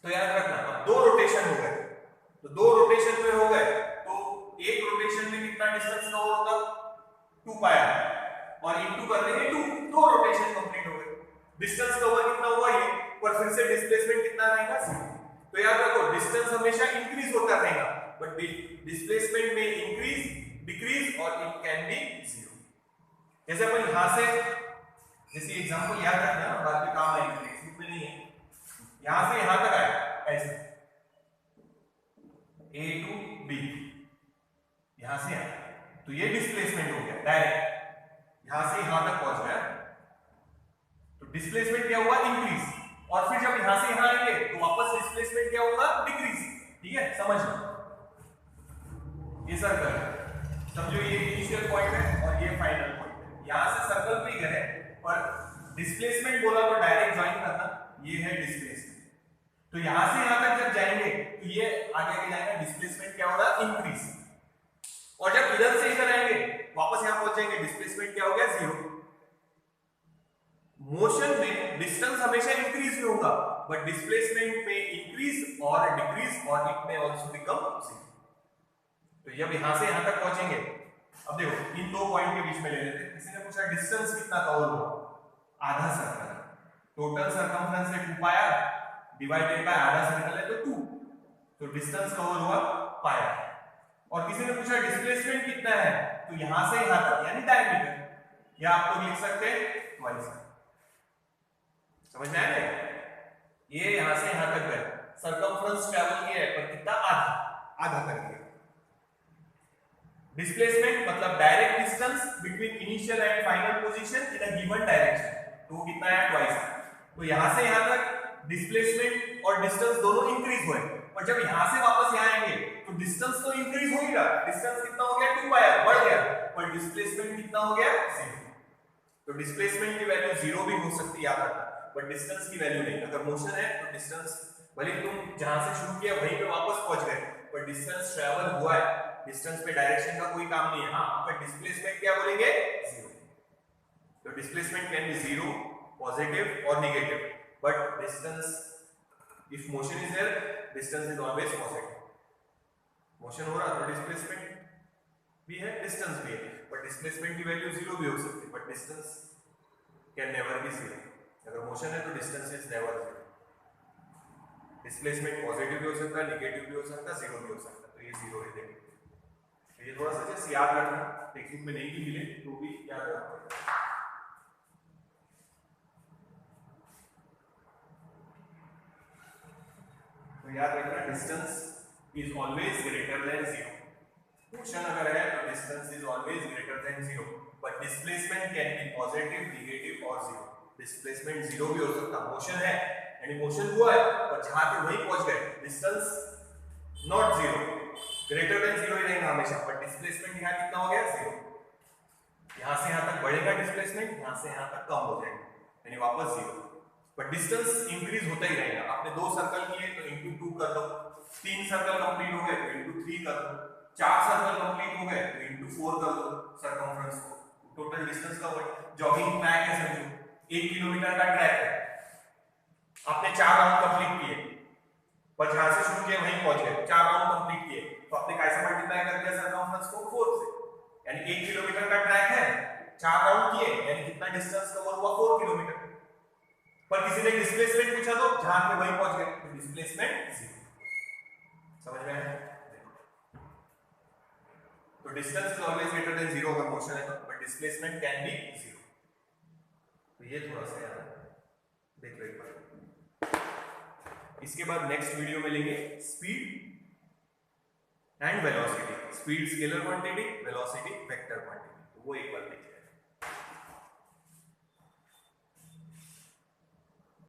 तो याद रखना, अब 2 रोटेशन हो गए, तो 2 रोटेशन में हो गए, तो एक रोटेशन में कितना डिस्टेंस कवर होगा 2 पाई r, और इनटू कर देंगे 2 रोटेशन कंप्लीट हो गए। डिस्टेंस कवर कितना हुआ ये, पर फिर से डिस्प्लेसमेंट कितना रहेगा 0। तो याद रखो डिस्टेंस हमेशा इंक्रीज होता रहेगा, बट डिस्प्लेसमेंट में इंक्रीज, डिक्रीज, और इट कैन बी 0। जैसे अपन यहां से, जैसे एग्जांपल याद रखना, बाद में काम आएगा, टेक्स्ट में नहीं है। यहां से यहां तक आया ऐसे, A टू B, यहां से यहां, तो ये डिस्प्लेसमेंट हो गया डायरेक्ट, यहां से यहां तक पहुंच गया, तो डिस्प्लेसमेंट क्या हुआ, इंक्रीज। और फिर जब यहां से यहां आएंगे तो वापस डिस्प्लेसमेंट क्या होगा, डिक्रीज। ठीक है, समझ लो ये सर्कल है, समझो ये इनिशियल पॉइंट है और ये फाइनल पॉइंट है। यहां से सर्कल पे गए, पर डिस्प्लेसमेंट बोला तो डायरेक्ट ज्वाइन करना, ये है डिस्प्लेसमेंट। तो यहां से यहां तक जब जाएंगे तो ये आगे जाएगा, डिस्प्लेसमेंट क्या होगा, इंक्रीज। और जब इधर से इधर आएंगे वापस यहां पहुंच जाएंगे, डिस्प्लेसमेंट क्या हो गया, 0। मोशन में डिस्टेंस हमेशा इंक्रीज में होगा, बट डिस्प्लेसमेंट में इंक्रीज और डिक्रीज, और इट में आल्सो बिकम जीरो। तो जब यहां से यहां तक पहुंचेंगे, अब देखो इन दो पॉइंट के बीच में ले लेते हैं। किसी ने पूछा डिस्टेंस कितना कवर हुआ, आधा सर्कल, टोटल सरकमफ्रेंस है 2 पाई आर डिवाइडेड बाय आधा सर्कल है तो 2, तो डिस्टेंस कवर हुआ पाई आर। और किसी ने पूछा डिस्प्लेसमेंट कितना है, तो यहां से यहां तक यानी डायमीटर, या आप लोग लिख सकते हैं ट्वाइस। समझ में आया? ये यहां से यहां तक गए, सरकमफ्रेंस ट्रैवल किया है पर कितना, आधा कर दिया। डिस्प्लेसमेंट मतलब direct distance between initial and final position in a given direction, तो वो कितना है ट्वाइस। तो यहां से यहां तक डिस्प्लेसमेंट और डिस्टेंस दोनों इंक्रीज हुए, और जब यहां से वापस यहां आएंगे तो डिस्टेंस तो इंक्रीज हो ही रहा, डिस्टेंस कितना हो गया 2 पाई आर बढ़ गया, पर डिस्प्लेसमेंट कितना हो गया 0। तो डिस्प्लेसमेंट की वैल्यू 0 भी हो सकती है, याद रखना, बट डिस्टेंस की वैल्यू नहीं। अगर मोशन है तो डिस्टेंस भले तुम जहां से शुरू किया वहीं पे वापस पहुंच गए, पर डिस्टेंस ट्रैवल हुआ है, डिस्टेंस पे डायरेक्शन का कोई काम नहीं है। हां, पर डिस्प्लेसमेंट क्या बोलेंगे 0। तो डिस्प्लेसमेंट कैन बी 0, पॉजिटिव और negative, but distance, if motion is there, distance is always positive. Motion हो रहा तो डिस्प्लेसमेंट भी है, डिस्टेंस भी है, बट डिस्प्लेसमेंट की वैल्यू 0 भी हो सकती है, but distance can never be 0। अगर मोशन है तो distance is never 0। Displacement positive भी हो सकता है, नेगेटिव भी हो सकता है, 0 भी हो सकता है, तो ये 0 है। देखो ये थोड़ा सा जैसे याद रखना, टेक्निक में नहीं भी मिले तो भी याद रखना। तो याद रखना distance is always greater then 0। Motion अगर है तो distance is always greater then 0, but displacement can B positive, negative और 0। डिस्प्लेसमेंट 0 भी हो सकता, मोशन है यानी मोशन हुआ है और जहां पे वहीं पहुंच गए, डिस्टेंस नॉट 0, ग्रेटर देन 0 ही रहेगा हमेशा, बट डिस्प्लेसमेंट यहां कितना हो गया 0। यहां से यहां तक बढ़ेगा डिस्प्लेसमेंट, यहां से यहां तक कम हो जाएगा यानी वापस 0, बट डिस्टेंस इंक्रीज होता ही रहेगा। आपने 2 सर्कल किए तो इंटू 2 कर दो, 3 सर्कल कंप्लीट हो गए तो इंटू 3 कर दो, 4 सर्कल कंप्लीट हो गए तो इंटू 4 कर दो सरकमफ्रेंस को, टोटल डिस्टेंस का वही। जॉगिंग ट्रैक है, समझो 1 किलोमीटर का ट्रैक है, आपने 4 राउंड कंप्लीट किए, पर जहां से शुरू किए वहीं पहुंच गए, 4 राउंड कंप्लीट किए, तो आपने कैसे मल्टीप्लाई कर दिया सरकमफ्रेंस को 4 से, यानी 1 किलोमीटर का ट्रैक है, 4 राउंड किए यानी कितना डिस्टेंस कवर हुआ 4 किलोमीटर। पर किसी ने डिस्प्लेसमेंट पूछा तो जहां पे वहीं पहुंच गए, तो डिस्प्लेसमेंट 0। समझ में आया? तो distance is always greater then 0 अगर मोशन है तो, बट डिस्प्लेसमेंट कैन बी 0। तो ये थोड़ा सा याद देख लो एक बार। इसके बाद नेक्स्ट वीडियो में लेंगे speed and velocity. Speed scalar quantity, velocity vector quantity.